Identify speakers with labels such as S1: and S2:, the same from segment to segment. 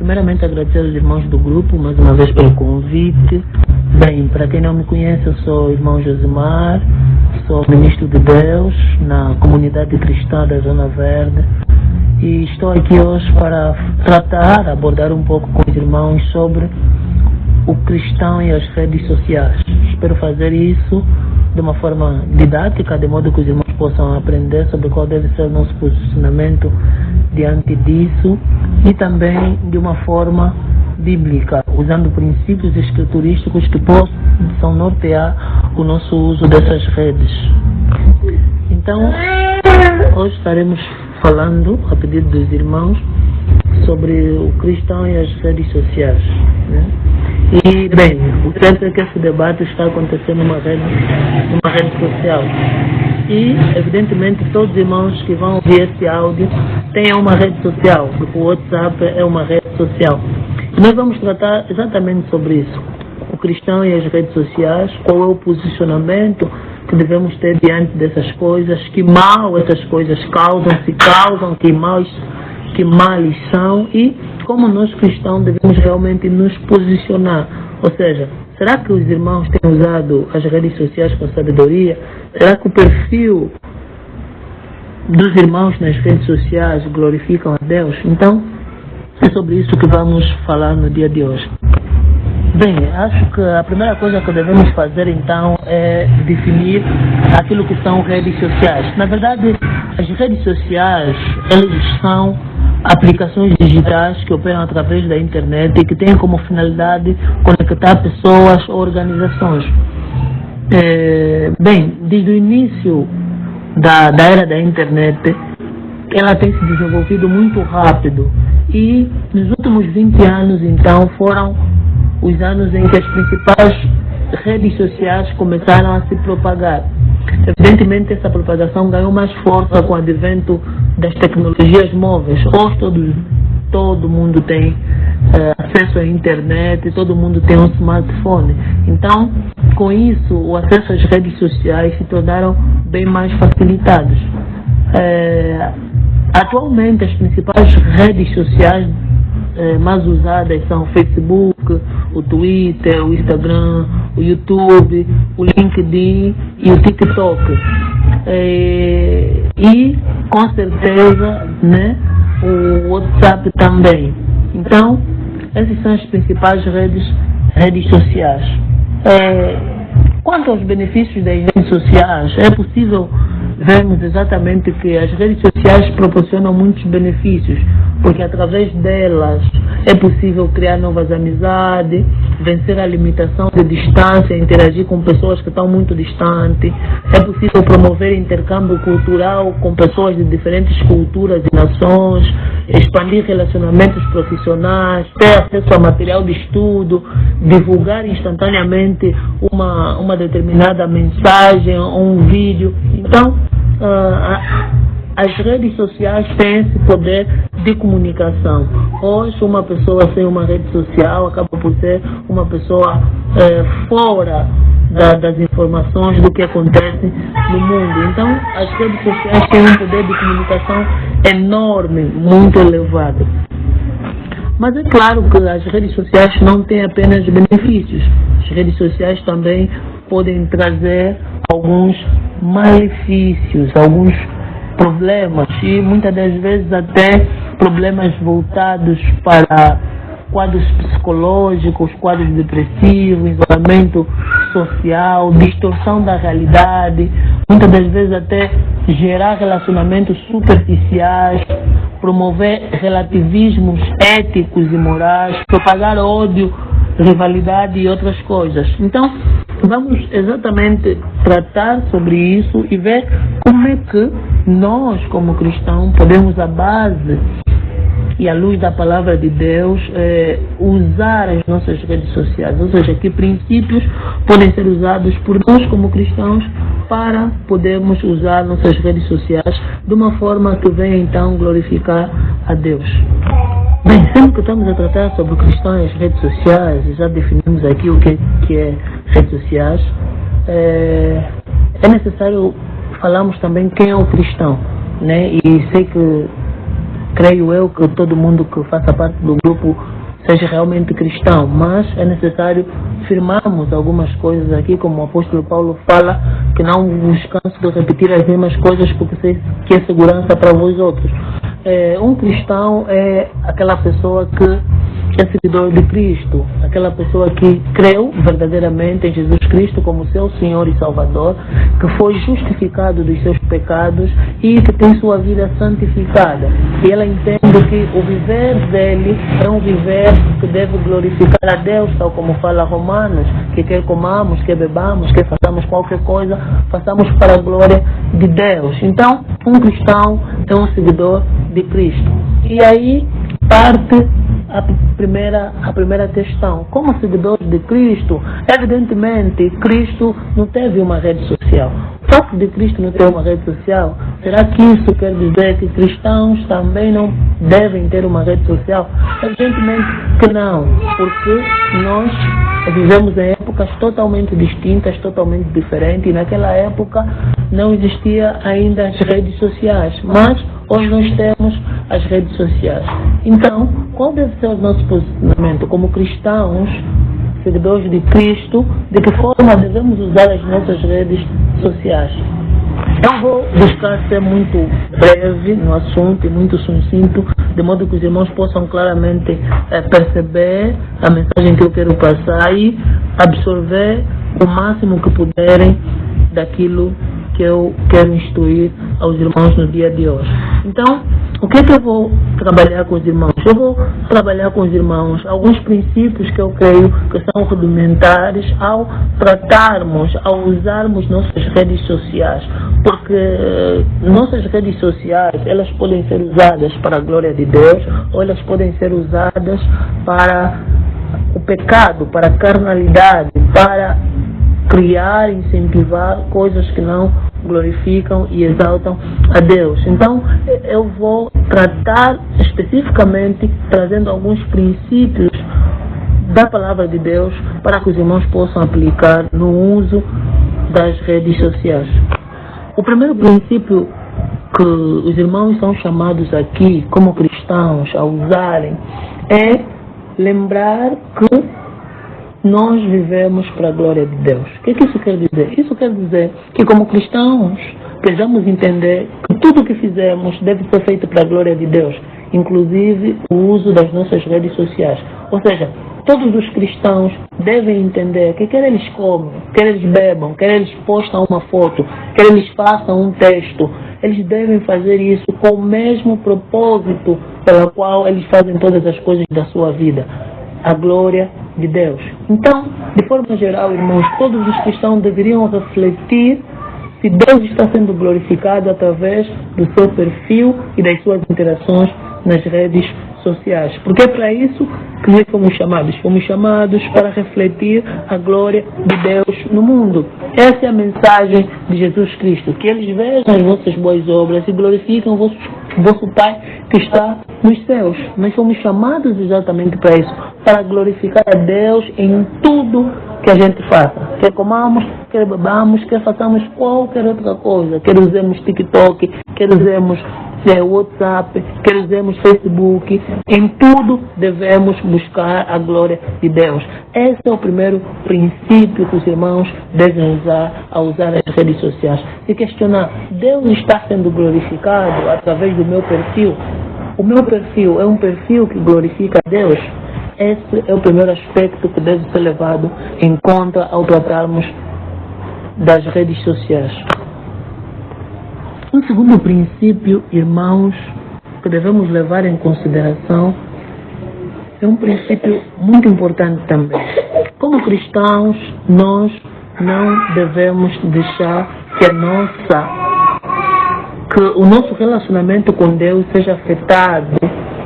S1: primeiramente agradecer aos irmãos do grupo, mais uma vez pelo convite. Bem, para quem não me conhece, eu sou o irmão Josimar, sou ministro de Deus na comunidade cristã da Zona Verde e estou aqui hoje para abordar um pouco com os irmãos sobre o cristão e as redes sociais. Espero fazer isso de uma forma didática, de modo que os irmãos possam aprender sobre qual deve ser o nosso posicionamento diante disso e também de uma forma bíblica, usando princípios escriturísticos que possam nortear o nosso uso dessas redes. Então, hoje estaremos falando, a pedido dos irmãos, sobre o cristão e as redes sociais, né? E, bem, o certo é que esse debate está acontecendo numa rede social. E, evidentemente, todos os irmãos que vão ouvir esse áudio têm uma rede social, porque o WhatsApp é uma rede social. E nós vamos tratar exatamente sobre isso. O cristão e as redes sociais, qual é o posicionamento que devemos ter diante dessas coisas, que mal essas coisas causam, se causam, que males são e como nós cristãos devemos realmente nos posicionar. Ou seja, será que os irmãos têm usado as redes sociais com sabedoria? Será que o perfil dos irmãos nas redes sociais glorificam a Deus? Então, é sobre isso que vamos falar no dia de hoje. Bem, acho que a primeira coisa que devemos fazer então é definir aquilo que são redes sociais. Na verdade, as redes sociais, elas são aplicações digitais que operam através da internet e que têm como finalidade conectar pessoas ou organizações. Bem, desde o início da era da internet, ela tem se desenvolvido muito rápido e nos últimos 20 anos, então, foram os anos em que as principais redes sociais começaram a se propagar. Evidentemente, essa propagação ganhou mais força com o advento das tecnologias móveis. Hoje todo mundo tem acesso à internet, todo mundo tem um smartphone. Então, com isso, o acesso às redes sociais se tornaram bem mais facilitados. Atualmente, as principais redes sociais mais usadas são o Facebook, o Twitter, o Instagram, o YouTube, o LinkedIn e o TikTok. E com certeza, né, o WhatsApp também. Então, essas são as principais redes sociais. Quanto aos benefícios das redes sociais, é possível vermos exatamente que as redes sociais proporcionam muitos benefícios, porque através delas é possível criar novas amizades, vencer a limitação de distância, interagir com pessoas que estão muito distantes, é possível promover intercâmbio cultural com pessoas de diferentes culturas e nações, expandir relacionamentos profissionais, ter acesso a material de estudo, divulgar instantaneamente uma determinada mensagem ou um vídeo. Então, as redes sociais têm esse poder de comunicação. Hoje, uma pessoa sem uma rede social acaba por ser uma pessoa fora das informações do que acontece no mundo. Então, as redes sociais têm um poder de comunicação enorme, muito elevado. Mas é claro que as redes sociais não têm apenas benefícios. As redes sociais também podem trazer alguns malefícios, alguns problemas e muitas das vezes até problemas voltados para quadros psicológicos, quadros depressivos, isolamento social, distorção da realidade, muitas das vezes até gerar relacionamentos superficiais, promover relativismos éticos e morais, propagar ódio, rivalidade e outras coisas. Então, vamos exatamente tratar sobre isso e ver como é que nós, como cristãos, podemos, à base e à luz da palavra de Deus, usar as nossas redes sociais. Ou seja, que princípios podem ser usados por nós, como cristãos, para podermos usar nossas redes sociais de uma forma que venha, então, glorificar a Deus. Bem, sempre que estamos a tratar sobre questões de redes sociais, já definimos aqui o que é redes sociais, é necessário falarmos também quem é o cristão, né? E sei que creio eu que todo mundo que faça parte do grupo seja realmente cristão, mas é necessário firmarmos algumas coisas aqui, como o apóstolo Paulo fala, que não vos canso de repetir as mesmas coisas, porque sei que é segurança para vós outros. Um cristão é aquela pessoa que é seguidor de Cristo, aquela pessoa que creu verdadeiramente em Jesus Cristo como seu Senhor e Salvador, que foi justificado dos seus pecados e que tem sua vida santificada. E ela entende que o viver dele é um viver que deve glorificar a Deus, tal como fala Romanos, que quer comamos, quer bebamos, quer façamos qualquer coisa, façamos para a glória de Deus. Então, um cristão é um seguidor de Cristo. E aí parte a primeira questão. Como seguidores de Cristo, evidentemente, Cristo não teve uma rede social. O fato de Cristo não ter uma rede social, será que isso quer dizer que cristãos também não devem ter uma rede social? Evidentemente que não, porque nós vivemos em épocas totalmente distintas, totalmente diferentes, e naquela época não existia ainda as redes sociais, mas hoje nós temos as redes sociais. Então, qual deve ser o nosso posicionamento como cristãos, seguidores de Cristo? De que forma devemos usar as nossas redes sociais? Eu vou buscar ser muito breve no assunto e muito sucinto, de modo que os irmãos possam claramente perceber a mensagem que eu quero passar e absorver o máximo que puderem daquilo que eu quero instruir aos irmãos no dia de hoje. Então, o que é que eu vou trabalhar com os irmãos? Eu vou trabalhar com os irmãos alguns princípios que eu creio que são rudimentares ao tratarmos, ao usarmos nossas redes sociais. Porque nossas redes sociais, elas podem ser usadas para a glória de Deus, ou elas podem ser usadas para o pecado, para a carnalidade, para criar, incentivar coisas que não glorificam e exaltam a Deus. Então, eu vou tratar especificamente, trazendo alguns princípios da palavra de Deus para que os irmãos possam aplicar no uso das redes sociais. O primeiro princípio que os irmãos são chamados aqui, como cristãos, a usarem, é lembrar que nós vivemos para a glória de Deus. O que isso quer dizer? Isso quer dizer que, como cristãos, precisamos entender que tudo o que fizemos deve ser feito para a glória de Deus, inclusive o uso das nossas redes sociais. Ou seja, todos os cristãos devem entender que quer eles comam, quer eles bebam, quer eles postam uma foto, quer eles façam um texto, eles devem fazer isso com o mesmo propósito pelo qual eles fazem todas as coisas da sua vida: a glória de Deus. Então, de forma geral, irmãos, todos os cristãos deveriam refletir se Deus está sendo glorificado através do seu perfil e das suas interações nas redes sociais. Porque é para isso que nós fomos chamados. Fomos chamados para refletir a glória de Deus no mundo. Essa é a mensagem de Jesus Cristo. Que eles vejam as vossas boas obras e glorificam o vosso Pai que está nos céus. Nós fomos chamados exatamente para isso, para glorificar a Deus em tudo que a gente faça. Quer comamos, quer bebamos, quer façamos qualquer outra coisa. Quer usemos TikTok, quer usemos WhatsApp, quer usemos Facebook. Em tudo devemos buscar a glória de Deus. Esse é o primeiro princípio que os irmãos devem usar ao usar as redes sociais. Se questionar: Deus está sendo glorificado através do meu perfil? O meu perfil é um perfil que glorifica a Deus? Esse é o primeiro aspecto que deve ser levado em conta ao tratarmos das redes sociais. Um segundo princípio, irmãos, que devemos levar em consideração é um princípio muito importante também. Como cristãos, nós não devemos deixar que o nosso relacionamento com Deus seja afetado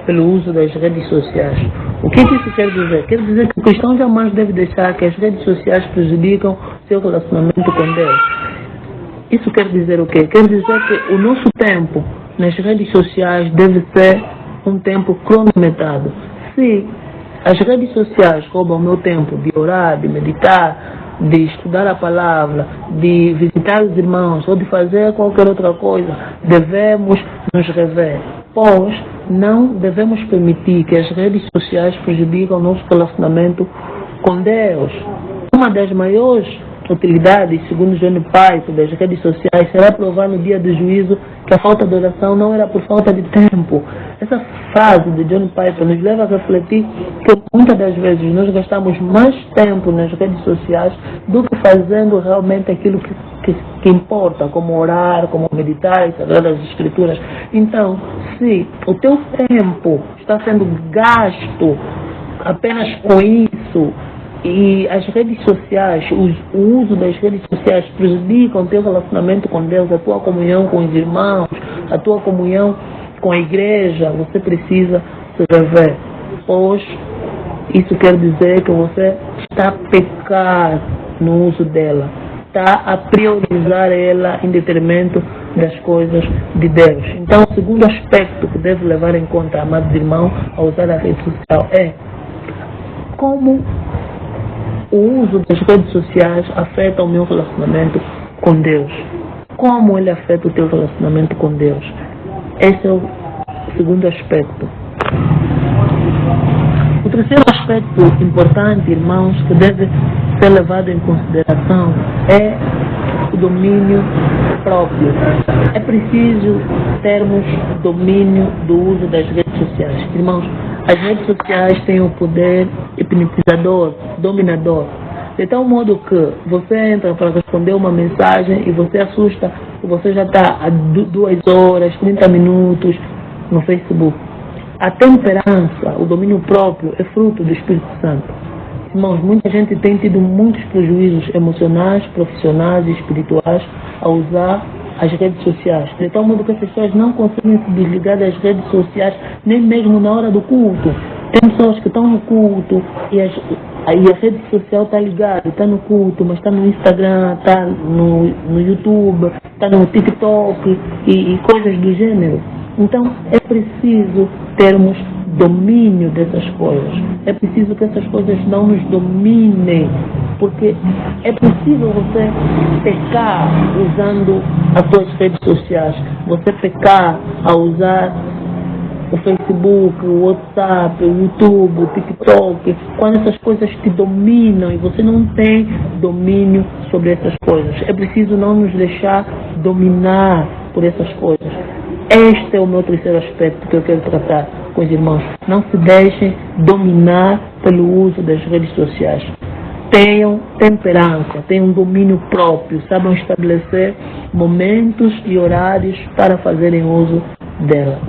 S1: pelo uso das redes sociais. O que isso quer dizer? Quer dizer que o cristão jamais deve deixar que as redes sociais prejudicam seu relacionamento com Deus. Isso quer dizer o quê? Quer dizer que o nosso tempo nas redes sociais deve ser um tempo cronometrado. Se as redes sociais roubam o meu tempo de orar, de meditar, de estudar a palavra, de visitar os irmãos ou de fazer qualquer outra coisa, devemos nos rever, pois não devemos permitir que as redes sociais prejudiquem o nosso relacionamento com Deus. Uma das maiores utilidades, segundo John Piper, das redes sociais será provar no dia do juízo que a falta de oração não era por falta de tempo. Essa frase de John Piper nos leva a refletir que muitas das vezes nós gastamos mais tempo nas redes sociais do que fazendo realmente aquilo que importa, como orar, como meditar e saber as escrituras. Então, se o teu tempo está sendo gasto apenas com isso, e as redes sociais, o uso das redes sociais prejudicam o teu relacionamento com Deus, a tua comunhão com os irmãos, a tua comunhão com a igreja, você precisa se rever. Pois isso quer dizer que você está a pecar no uso dela, está a priorizar ela em detrimento das coisas de Deus. Então, o segundo aspecto que deve levar em conta, amados irmãos, ao usar a rede social é como o uso das redes sociais afeta o meu relacionamento com Deus. Como ele afeta o teu relacionamento com Deus? Esse é o segundo aspecto. O terceiro aspecto importante, irmãos, que deve ser levado em consideração é o domínio próprio. É preciso termos domínio do uso das redes sociais. Irmãos, as redes sociais têm o poder hipnotizador, dominador, de tal modo que você entra para responder uma mensagem e você assusta, e você já está há 2 horas, 30 minutos no Facebook. A temperança, o domínio próprio, é fruto do Espírito Santo. Irmãos, muita gente tem tido muitos prejuízos emocionais, profissionais e espirituais ao usar as redes sociais, de tal modo que as pessoas não conseguem se desligar das redes sociais nem mesmo na hora do culto. Tem pessoas que estão no culto e a rede social está ligada, está no culto, mas está no Instagram, está no YouTube, está no TikTok e coisas do gênero. Então é preciso termos domínio dessas coisas. É preciso que essas coisas não nos dominem, porque é possível você pecar usando as suas redes sociais, você pecar a usar o Facebook, o WhatsApp, o YouTube, o TikTok, quando essas coisas te dominam e você não tem domínio sobre essas coisas. É preciso não nos deixar dominar por essas coisas. Este é o meu terceiro aspecto que eu quero tratar com os irmãos. Não se deixem dominar pelo uso das redes sociais. Tenham temperança, tenham domínio próprio, saibam estabelecer momentos e horários para fazerem uso dela.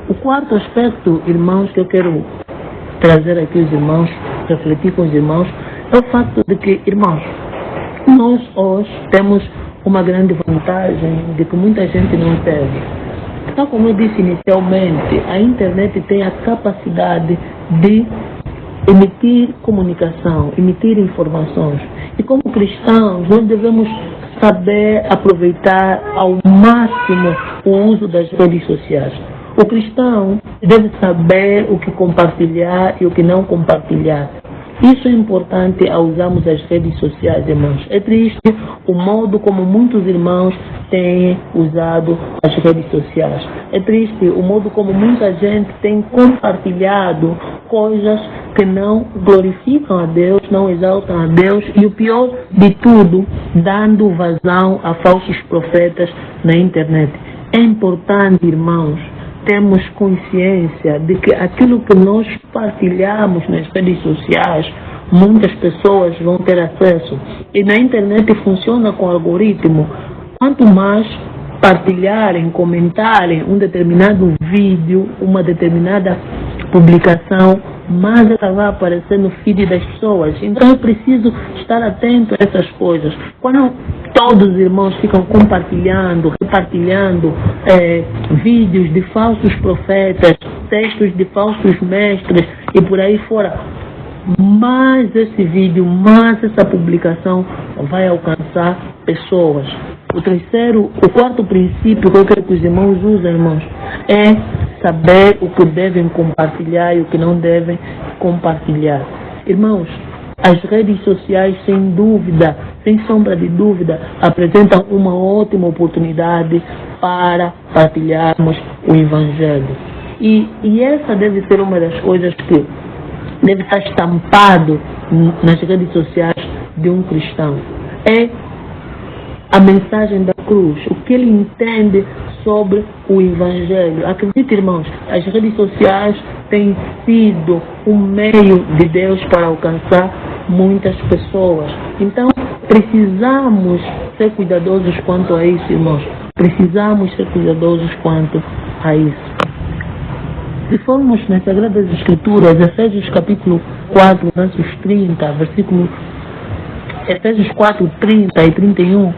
S1: O quarto aspecto, irmãos, que eu quero trazer aqui os irmãos, refletir com os irmãos, é o fato de que, irmãos, nós hoje temos uma grande vantagem de que muita gente não teve. Então, como eu disse inicialmente, a internet tem a capacidade de emitir comunicação, emitir informações. E como cristãos, nós devemos saber aproveitar ao máximo o uso das redes sociais. O cristão deve saber o que compartilhar e o que não compartilhar. Isso é importante ao usarmos as redes sociais, irmãos. É triste o modo como muitos irmãos têm usado as redes sociais. É triste o modo como muita gente tem compartilhado coisas que não glorificam a Deus, não exaltam a Deus e o pior de tudo, dando vazão a falsos profetas na internet. É importante, irmãos, temos consciência de que aquilo que nós partilhamos nas redes sociais, muitas pessoas vão ter acesso. E na internet funciona com algoritmo. Quanto mais partilharem, comentarem um determinado vídeo, uma determinada publicação, mais ela vai aparecer no feed das pessoas. Então é preciso estar atento a essas coisas. Quando todos os irmãos ficam compartilhando, repartilhando vídeos de falsos profetas, textos de falsos mestres e por aí fora, mais esse vídeo, mais essa publicação vai alcançar pessoas. O quarto princípio que eu quero que os irmãos usem, irmãos, é saber o que devem compartilhar e o que não devem compartilhar. Irmãos, as redes sociais, sem dúvida, sem sombra de dúvida, apresentam uma ótima oportunidade para partilharmos o Evangelho. E essa deve ser uma das coisas que deve estar estampado nas redes sociais de um cristão. É a mensagem da cruz, o que ele entende sobre o Evangelho. Acredite, irmãos, as redes sociais têm sido um meio de Deus para alcançar muitas pessoas. Então, precisamos ser cuidadosos quanto a isso, irmãos. Precisamos ser cuidadosos quanto a isso. Se formos nas Sagradas Escrituras, Efésios capítulo 4, versos 30, versículo Efésios 4, 30 e 31,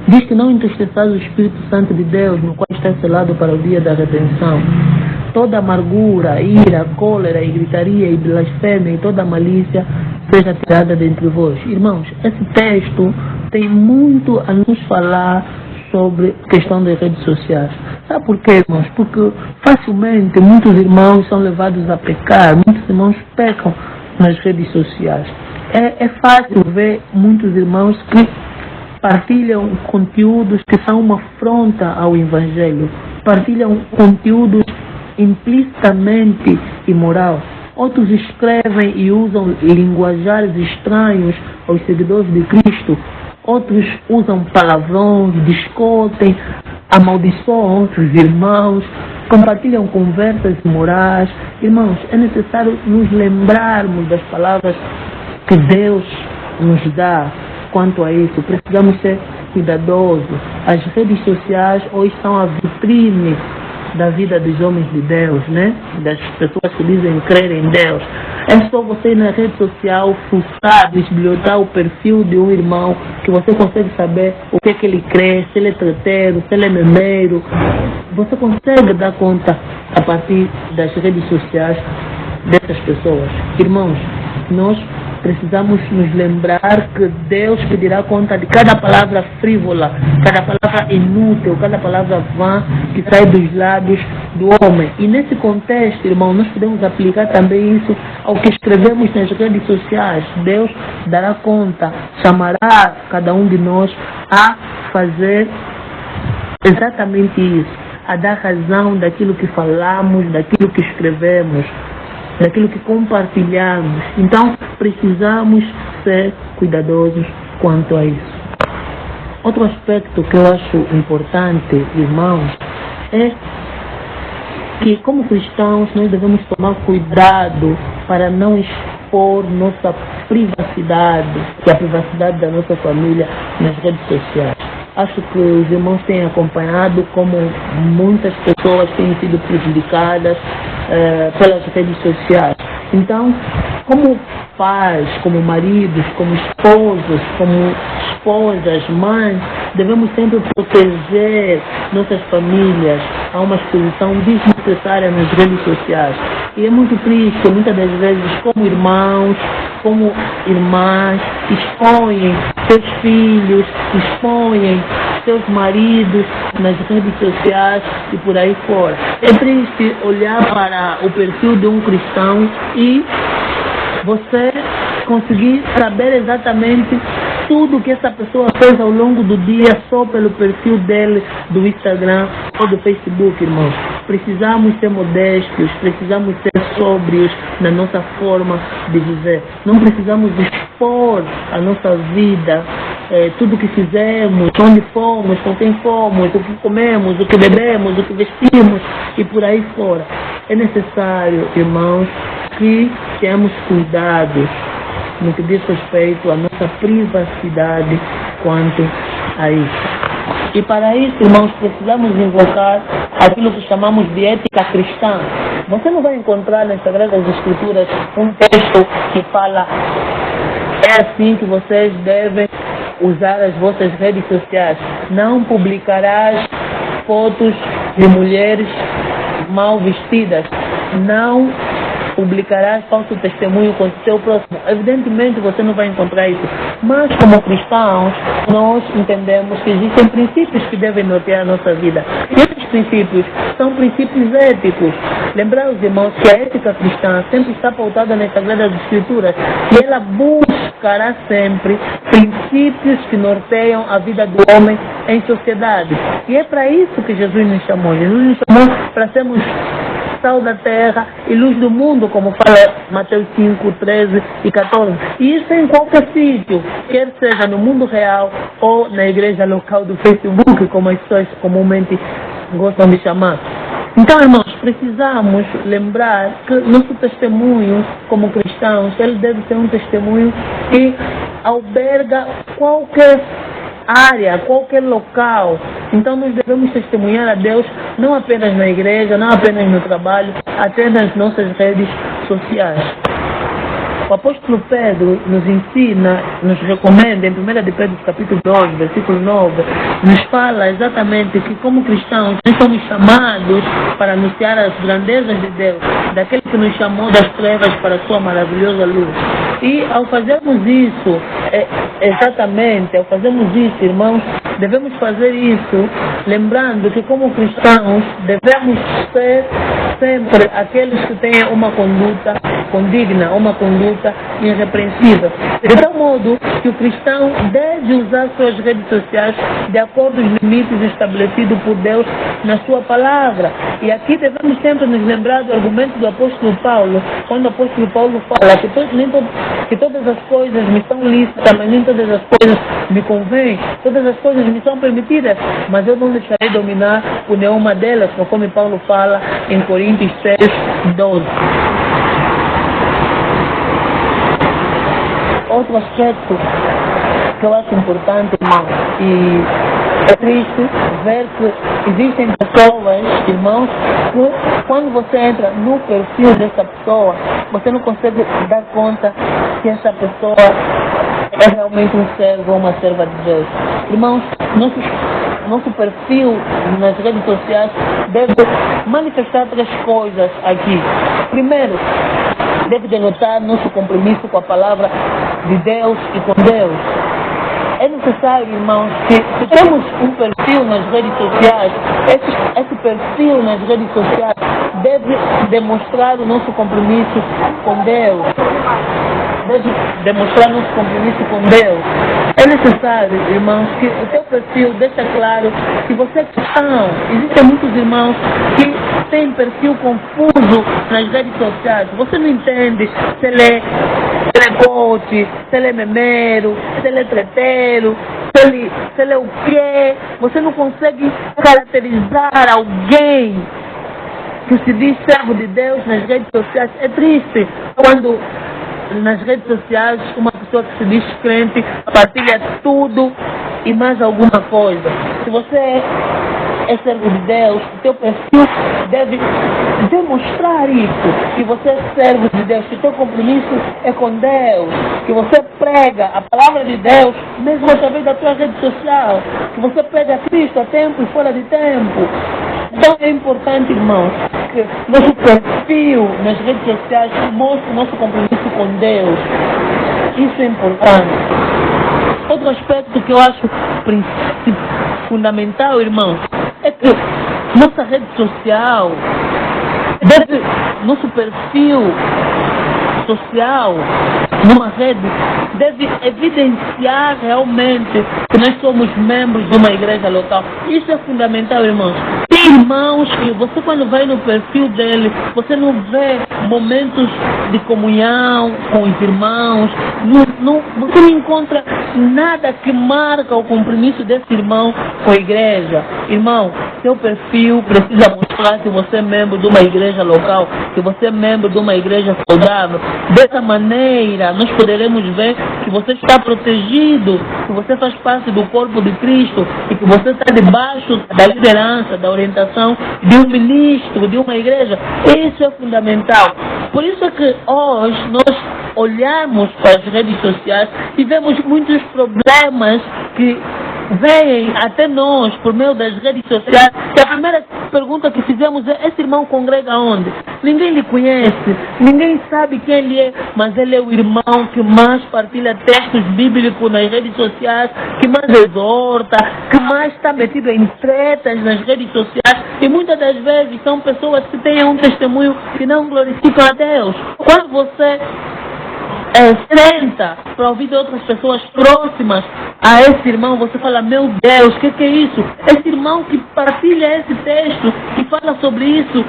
S1: diz que não entristeçais o Espírito Santo de Deus, no qual está selado para o dia da redenção. Toda amargura, ira, cólera e gritaria e blasfêmia e toda malícia seja tirada dentre vós. Irmãos, esse texto tem muito a nos falar sobre a questão das redes sociais. Sabe por quê, irmãos? Porque facilmente muitos irmãos são levados a pecar, muitos irmãos pecam nas redes sociais. É fácil ver muitos irmãos que partilham conteúdos que são uma afronta ao Evangelho, partilham conteúdos implicitamente imoral. Outros escrevem e usam linguajares estranhos aos seguidores de Cristo. Outros usam palavrões, discutem, amaldiçoam outros irmãos, compartilham conversas imorais. Irmãos, é necessário nos lembrarmos das palavras que Deus nos dá quanto a isso. Precisamos ser cuidadosos. As redes sociais hoje são a vitrine da vida dos homens de Deus, né? Das pessoas que dizem crer em Deus. É só você ir na rede social, fuçar, desbilhotar o perfil de um irmão, que você consegue saber o que é que ele crê, se ele é treteiro, se ele é memeiro. Você consegue dar conta a partir das redes sociais dessas pessoas. Irmãos, nós precisamos nos lembrar que Deus pedirá conta de cada palavra frívola, cada palavra inútil, cada palavra vã que sai dos lábios do homem. E nesse contexto, irmão, nós podemos aplicar também isso ao que escrevemos nas redes sociais. Deus dará conta, chamará cada um de nós a fazer exatamente isso, a dar razão daquilo que falamos, daquilo que escrevemos, daquilo que compartilhamos. Então, precisamos ser cuidadosos quanto a isso. Outro aspecto que eu acho importante, irmãos, é que, como cristãos, nós devemos tomar cuidado para não expor nossa privacidade, que é a privacidade da nossa família, nas redes sociais. Acho que os irmãos têm acompanhado como muitas pessoas têm sido prejudicadas pelas redes sociais. Então, como pais, como maridos, como esposos, como esposas, mães, devemos sempre proteger nossas famílias a uma exposição desnecessária nas redes sociais. E é muito triste, muitas das vezes, como irmãos, como irmãs, expõem seus filhos, expõem seus maridos nas redes sociais e por aí fora. É triste olhar para o perfil de um cristão e você conseguir saber exatamente tudo que essa pessoa fez ao longo do dia só pelo perfil dele do Instagram ou do Facebook, irmãos. Precisamos ser modestos, precisamos ser sóbrios na nossa forma de viver. Não precisamos expor a nossa vida, tudo que fizemos, onde fomos, com quem fomos, o que comemos, o que bebemos, o que vestimos e por aí fora. É necessário, irmãos, que tenhamos cuidado no que diz respeito à nossa privacidade quanto a isso. E para isso, irmãos, precisamos invocar aquilo que chamamos de ética cristã. Você não vai encontrar nas Sagradas Escrituras um texto que fala: é assim que vocês devem usar as vossas redes sociais. Não publicarás fotos de mulheres mal vestidas. Não publicarás falso testemunho com o seu próximo. Evidentemente você não vai encontrar isso. Mas como cristãos, nós entendemos que existem princípios que devem nortear a nossa vida. E esses princípios são princípios éticos. Lembrar os irmãos que a ética cristã sempre está pautada nas Sagradas Escrituras e ela buscará sempre princípios que norteiam a vida do homem em sociedade. E é para isso que Jesus nos chamou. Jesus nos chamou para sermos sal da terra e luz do mundo, como fala Mateus 5, 13 e 14. E isso em qualquer sítio, quer seja no mundo real ou na igreja local do Facebook, como as pessoas comumente gostam de chamar. Então, irmãos, precisamos lembrar que nosso testemunho como cristãos, ele deve ser um testemunho que alberga qualquer área, qualquer local. Então nós devemos testemunhar a Deus não apenas na igreja, não apenas no trabalho, até nas nossas redes sociais. O apóstolo Pedro nos ensina, nos recomenda, em 1 de Pedro capítulo 2, versículo 9, nos fala exatamente que como cristãos nós somos chamados para anunciar as grandezas de Deus, daquele que nos chamou das trevas para a sua maravilhosa luz. E ao fazermos isso, irmãos, devemos fazer isso lembrando que como cristãos devemos ser sempre aqueles que têm uma conduta condigna, uma conduta irrepreensível. De tal modo que o cristão deve usar suas redes sociais de acordo com os limites estabelecidos por Deus na sua palavra. E aqui devemos sempre nos lembrar do argumento do apóstolo Paulo, quando o apóstolo Paulo fala que todas as coisas me são lícitas, mas nem todas as coisas me convêm, todas as coisas me são permitidas, mas eu não deixarei dominar por nenhuma delas, conforme Paulo fala em Coríntios 6, 12. Outro aspecto que eu acho importante, irmão, e é triste ver que existem pessoas, irmãos, que quando você entra no perfil dessa pessoa, você não consegue dar conta que essa pessoa é realmente um servo ou uma serva de Deus. Irmãos, nosso perfil nas redes sociais deve manifestar três coisas aqui. Primeiro, deve denotar nosso compromisso com a palavra de Deus e com Deus. É necessário, irmãos, que se temos um perfil nas redes sociais, esse perfil nas redes sociais deve demonstrar o nosso compromisso com Deus. Deve demonstrar nosso compromisso com Deus. É necessário, irmãos, que o teu perfil deixe claro que você é cristão. Existem muitos irmãos que têm perfil confuso nas redes sociais. Você não entende se ele é coach, se ele é memeiro, se ele é treteiro, se ele é o quê. Você não consegue caracterizar alguém que se diz servo de Deus nas redes sociais. É triste quando nas redes sociais uma pessoa que se diz crente partilha tudo e mais alguma coisa. Se você é servo de Deus, o teu perfil deve demonstrar isso, que você é servo de Deus, que o teu compromisso é com Deus, que você prega a palavra de Deus mesmo através da tua rede social, que você prega a Cristo a tempo e fora de tempo. Então é importante, irmãos, que nosso perfil nas redes sociais mostre o nosso compromisso com Deus. Isso é importante. Outro aspecto que eu acho fundamental, irmãos, é que nossa rede social nosso perfil social numa rede deve evidenciar realmente que nós somos membros de uma igreja local. Isso é fundamental, irmãos. Tem irmãos que você, quando vai no perfil dele, você não vê momentos de comunhão com os irmãos, você não encontra nada que marca o compromisso desse irmão com a igreja. Irmão, seu perfil precisa mostrar que você é membro de uma igreja local, que você é membro de uma igreja saudável. Dessa maneira, nós poderemos ver que você está protegido, que você faz parte do corpo de Cristo e que você está debaixo da liderança, da orientação de um ministro, de uma igreja. Isso é fundamental. Por isso é que hoje nós olhamos para as redes sociais e vemos muitos problemas que vêm até nós por meio das redes sociais. E a primeira pergunta que fizemos é: esse irmão congrega onde? Ninguém lhe conhece, ninguém sabe quem ele é, mas ele é o irmão que mais partilha textos bíblicos nas redes sociais, que mais exorta, que mais está metido em tretas nas redes sociais, e muitas das vezes são pessoas que têm um testemunho que não glorificam a Deus. Quando você senta para ouvir de outras pessoas próximas a esse irmão, você fala, meu Deus, o que é isso? Esse irmão que partilha esse texto, que fala sobre isso,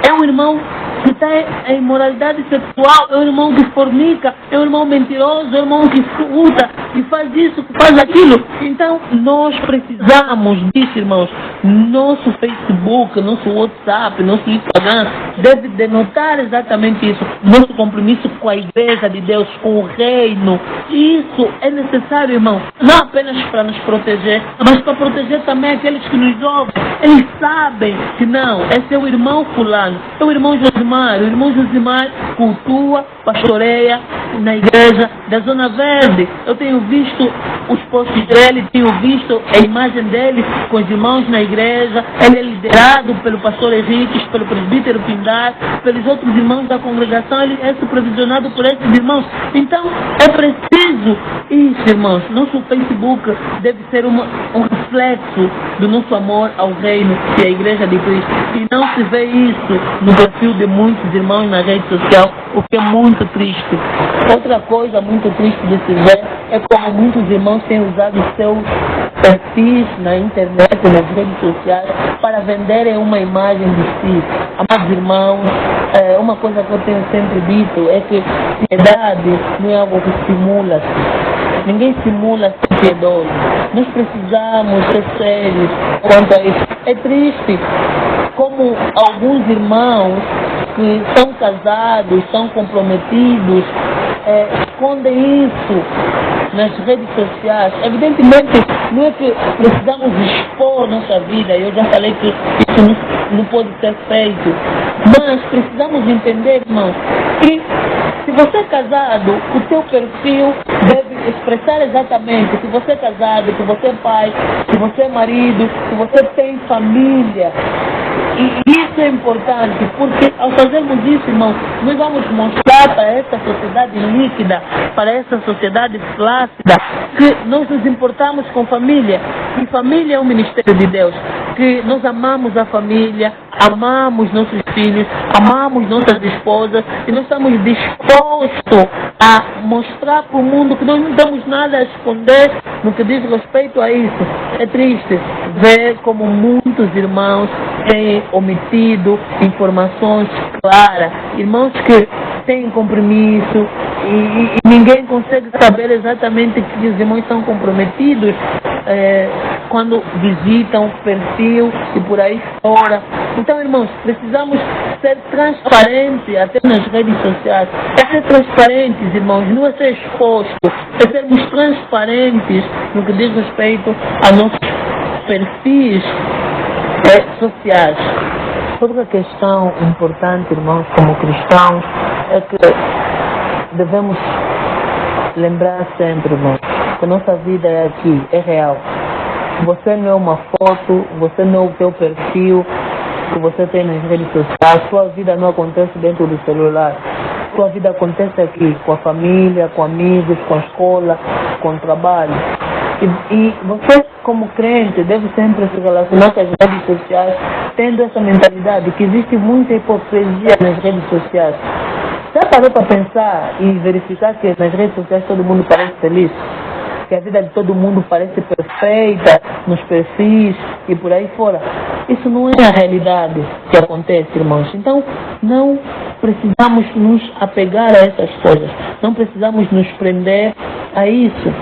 S1: é um irmão que está em imoralidade sexual, é um irmão que fornica, é um irmão mentiroso, é um irmão que fruta, que faz isso, que faz aquilo. Então, nós precisamos disso, irmãos. Nosso Facebook, nosso WhatsApp, nosso Instagram deve denotar exatamente isso. Nosso compromisso com a igreja de Deus, com o reino. Isso é necessário, irmão. Não apenas para nos proteger, mas para proteger também aqueles que nos ouvem. Eles sabem que não, esse é o irmão fulano, é o irmão Josimar. O irmão Josimar cultua, pastoreia na igreja da Zona Verde. Eu tenho visto os posts dele, tenho visto a imagem dele com os irmãos na igreja. Ele é liderado pelo pastor Henrique, pelo presbítero Pindar, pelos outros irmãos da congregação. Ele é supervisionado por esses irmãos. Então, é preciso isso, irmãos. Nosso Facebook deve ser um reflexo do nosso amor ao reino e à igreja de Cristo. E não se vê isso no perfil de muitos irmãos na rede social, o que é muito triste. Outra coisa muito triste de se ver é como muitos irmãos têm usado seus perfis na internet, nas redes sociais, para venderem uma imagem de si. Amados irmãos, uma coisa que eu tenho sempre dito é que piedade não é algo que simula. Ninguém simula ser piedoso. Nós precisamos ser sérios quanto a isso. É triste como alguns irmãos que são casados, são comprometidos, escondem isso nas redes sociais. Evidentemente, não é que precisamos expor nossa vida, eu já falei que isso não pode ser feito, mas precisamos entender, irmãos, que se você é casado, o teu perfil deve expressar exatamente se você é casado, se você é pai, se você é marido, se você tem família. E isso é importante, porque ao fazermos isso, irmãos, nós vamos mostrar para essa sociedade líquida, para essa sociedade flácida, que nós nos importamos com família. E família é um ministério de Deus. Que nós amamos a família, amamos nossos filhos, amamos nossas esposas, e nós estamos dispostos a mostrar para o mundo que nós não temos nada a esconder no que diz respeito a isso. É triste ver como muitos irmãos têm omitido informações claras, irmãos que têm compromisso e ninguém consegue saber exatamente que os irmãos estão comprometidos quando visitam o perfil e por aí fora. Então, irmãos, precisamos ser transparentes até nas redes sociais. É ser transparentes, irmãos, não é ser exposto, é sermos transparentes no que diz respeito a nossos perfis sociais. Outra questão importante, irmãos, como cristãos, é que devemos lembrar sempre, irmãos, que nossa vida é aqui, é real. Você não é uma foto, você não é o teu perfil que você tem nas redes sociais. Sua vida não acontece dentro do celular. Sua vida acontece aqui, com a família, com amigos, com a escola, com o trabalho. E você, como crente, deve sempre se relacionar com as redes sociais, tendo essa mentalidade que existe muita hipocrisia nas redes sociais. Já parou para pensar e verificar que nas redes sociais todo mundo parece feliz? Que a vida de todo mundo parece perfeita nos perfis e por aí fora. Isso não é a realidade que acontece, irmãos. Então, não precisamos nos apegar a essas coisas. Não precisamos nos prender a isso.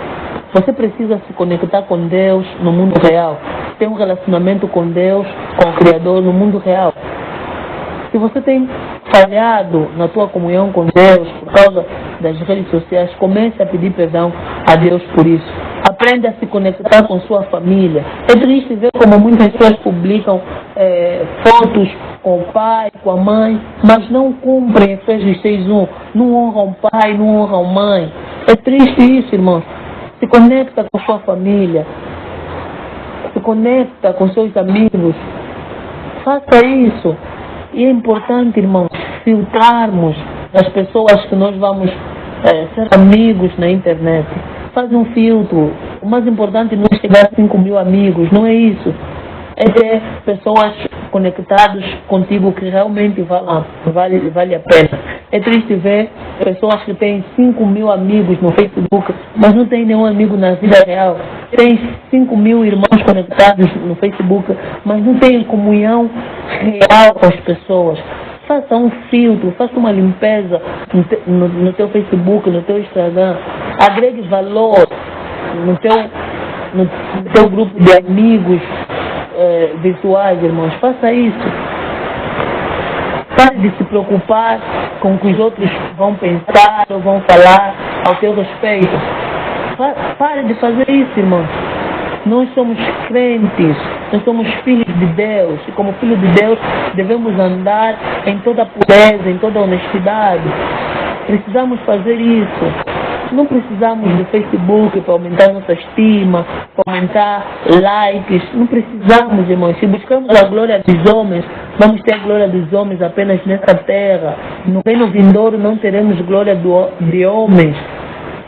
S1: Você precisa se conectar com Deus no mundo real. Ter um relacionamento com Deus, com o Criador no mundo real. Se você tem falhado na tua comunhão com Deus por causa das redes sociais, comece a pedir perdão a Deus por isso. Aprenda a se conectar com sua família. É triste ver como muitas pessoas publicam fotos com o pai, com a mãe, mas não cumprem Efésios 6:1. Não honram o pai, não honram a mãe. É triste isso, irmãos. Se conecta com sua família. Se conecta com seus amigos. Faça isso. E é importante, irmãos, filtrarmos as pessoas que nós vamos ser amigos na internet. Faz um filtro. O mais importante não é chegar a 5.000 amigos, não é isso. É ter pessoas conectadas contigo que realmente vale a pena. É triste ver pessoas que têm 5.000 amigos no Facebook, mas não tem nenhum amigo na vida real. Tem 5.000 irmãos conectados no Facebook, mas não tem comunhão real com as pessoas. Faça um filtro, faça uma limpeza no teu Facebook, no teu Instagram. Agregue valor no teu grupo de amigos virtuais, irmãos. Faça isso. Pare de se preocupar com o que os outros vão pensar ou vão falar ao teu respeito. Pare de fazer isso, irmãos. Nós somos crentes, nós somos filhos de Deus. E como filhos de Deus, devemos andar em toda pureza, em toda honestidade. Precisamos fazer isso. Não precisamos do Facebook para aumentar nossa estima, para aumentar likes. Não precisamos, irmãos. Se buscamos a glória dos homens, vamos ter a glória dos homens apenas nessa terra. No reino vindouro não teremos glória de homens.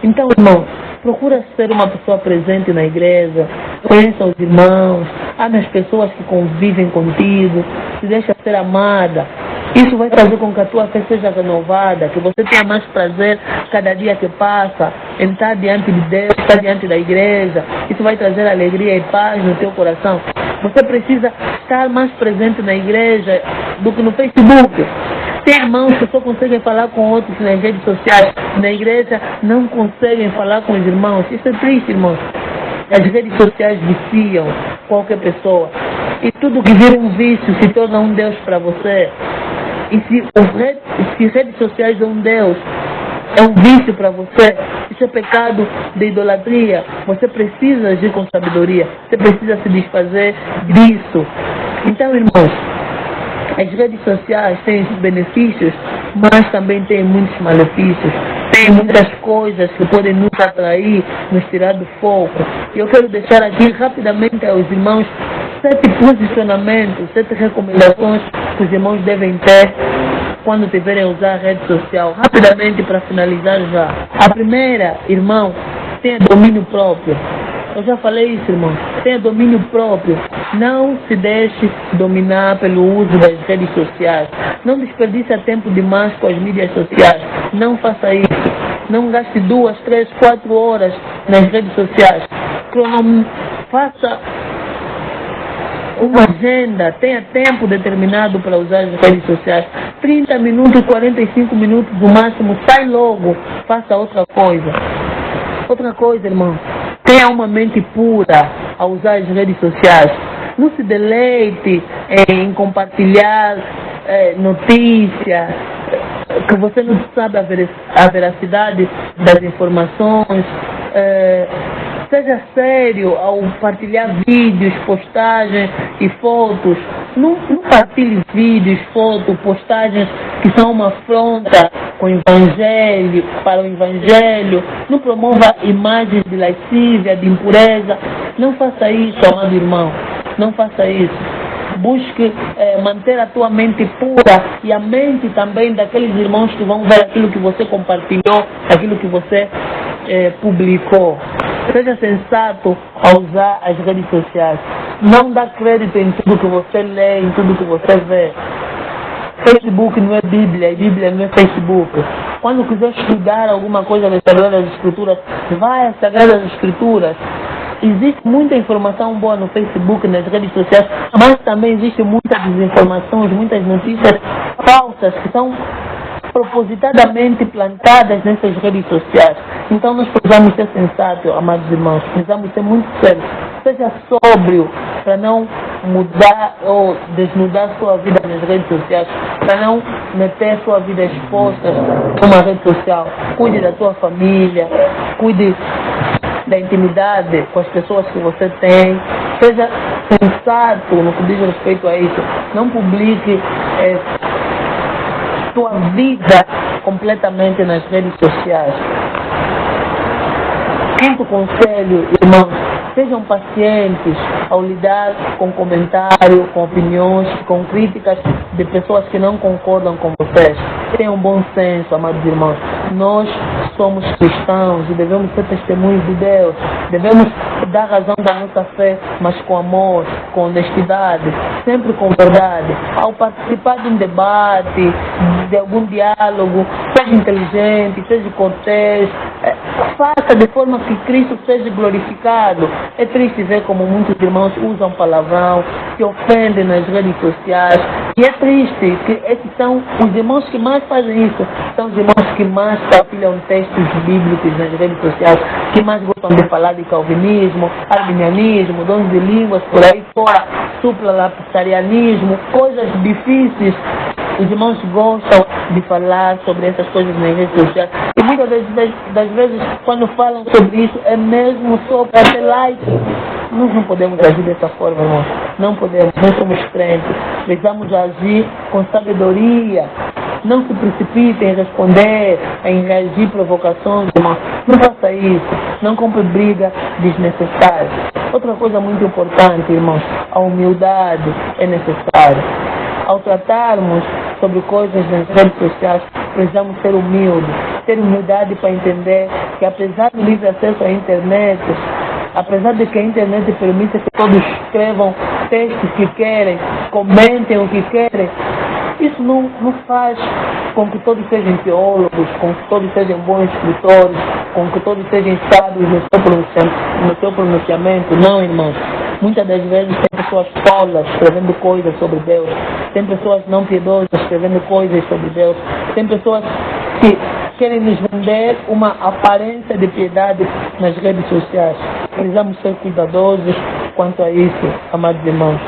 S1: Então, irmãos, procura ser uma pessoa presente na igreja, conheça os irmãos, ame as pessoas que convivem contigo, se deixa ser amada. Isso vai fazer com que a tua fé seja renovada, que você tenha mais prazer cada dia que passa em estar diante de Deus, estar diante da igreja. Isso vai trazer alegria e paz no teu coração. Você precisa estar mais presente na igreja do que no Facebook. Tem irmãos que só conseguem falar com outros nas redes sociais. Na igreja não conseguem falar com os irmãos. Isso é triste, irmãos. As redes sociais viciam qualquer pessoa. E tudo que vira um vício se torna um Deus para você. E se redes sociais é um Deus, é um vício para você, isso é pecado de idolatria. Você precisa agir com sabedoria. Você precisa se desfazer disso. Então, irmãos, as redes sociais têm benefícios, mas também têm muitos malefícios. Tem muitas coisas que podem nos atrair, nos tirar do foco. E eu quero deixar aqui rapidamente aos irmãos 7 posicionamentos, 7 recomendações que os irmãos devem ter quando tiverem a usar a rede social. Rapidamente, para finalizar já. A primeira, irmão, tenha domínio próprio. Eu já falei isso, irmão. Tenha domínio próprio. Não se deixe dominar pelo uso das redes sociais. Não desperdice tempo demais com as mídias sociais. Não faça isso. Não gaste 2, 3, 4 horas nas redes sociais. Faça uma agenda. Tenha tempo determinado para usar as redes sociais. 30 minutos, 45 minutos no máximo. Sai logo. Faça outra coisa. Outra coisa, irmão. Tenha uma mente pura ao usar as redes sociais. Não se deleite em compartilhar notícias que você não sabe a veracidade das informações. Seja sério ao partilhar vídeos, postagens e fotos. Não partilhe vídeos, fotos, postagens que são uma afronta com o Evangelho, para o Evangelho. Não promova imagens de lascívia, de impureza. Não faça isso, amado irmão. Não faça isso. Busque manter a tua mente pura e a mente também daqueles irmãos que vão ver aquilo que você compartilhou, aquilo que você publicou. Seja sensato ao usar as redes sociais. Não dá crédito em tudo que você lê, em tudo que você vê. Facebook não é Bíblia e Bíblia não é Facebook. Quando quiser estudar alguma coisa das Sagradas Escrituras, vai às Sagradas Escrituras. Existe muita informação boa no Facebook, nas redes sociais, mas também existe muitas desinformações, muitas notícias falsas que são propositadamente plantadas nessas redes sociais. Então nós precisamos ser sensatos, amados irmãos, precisamos ser muito sérios. Seja sóbrio para não mudar ou desnudar sua vida nas redes sociais, para não meter sua vida exposta numa rede social. Cuide da sua família, cuide da intimidade com as pessoas que você tem. Seja sensato no que diz respeito a isso. Não publique sua vida completamente nas redes sociais. Quinto conselho, irmãos, sejam pacientes ao lidar com comentários, com opiniões, com críticas de pessoas que não concordam com vocês. Tenham bom senso, amados irmãos. Nós somos cristãos e devemos ser testemunhos de Deus. Devemos dar razão da nossa fé, mas com amor, com honestidade, sempre com verdade. Ao participar de um debate, de algum diálogo, seja inteligente, seja cortês, faça de forma que Cristo seja glorificado. É triste ver como muitos irmãos usam palavrão, se ofendem nas redes sociais, e é triste que esses são os irmãos que mais fazem isso, são os irmãos que mais partilham textos bíblicos nas redes sociais, que mais gostam de falar de calvinismo, arminianismo, dons de línguas, por aí fora, supralapsarianismo, coisas difíceis. Os irmãos gostam de falar sobre essas coisas nas redes sociais. E muitas das vezes, quando falam sobre isso, é mesmo só para ter like. Nós não podemos agir dessa forma, irmãos. Não podemos. Nós somos crentes. Precisamos agir com sabedoria. Não se precipitem em responder, em reagir provocações, irmãos. Não faça isso. Não compre briga desnecessária. Outra coisa muito importante, irmãos, a humildade é necessária. Ao tratarmos sobre coisas nas redes sociais, precisamos ser humildes, ter humildade para entender que, apesar do livre acesso à internet, apesar de que a internet permite que todos escrevam textos que querem, comentem o que querem, isso não faz com que todos sejam teólogos, com que todos sejam bons escritores, com que todos sejam sábios no seu pronunciamento. Não, irmãos. Muitas das vezes tem pessoas tolas escrevendo coisas sobre Deus, tem pessoas não piedosas escrevendo coisas sobre Deus, tem pessoas que querem nos vender uma aparência de piedade nas redes sociais. Precisamos ser cuidadosos quanto a isso, amados irmãos.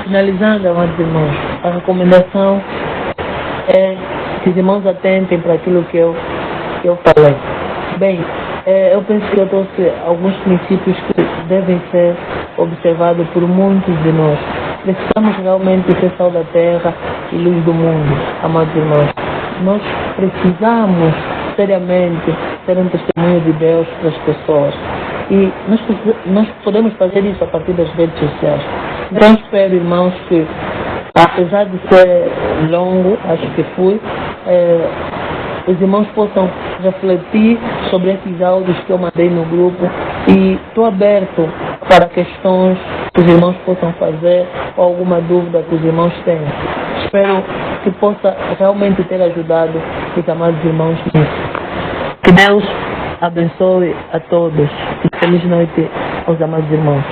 S1: Finalizando, amados irmãos, a recomendação é que os irmãos atentem para aquilo que eu falei. Bem, eu penso que eu trouxe alguns princípios que devem ser observados por muitos de nós. Precisamos realmente ser sal da terra e luz do mundo, amados irmãos. Nós precisamos seriamente ser um testemunho de Deus para as pessoas. E nós podemos fazer isso a partir das redes sociais. Então espero, irmãos, que apesar de ser longo, acho que os irmãos possam refletir sobre esses áudios que eu mandei no grupo, e estou aberto para questões que os irmãos possam fazer ou alguma dúvida que os irmãos tenham. Espero que possa realmente ter ajudado os amados irmãos nisso. Que Deus abençoe a todos e feliz noite aos amados irmãos.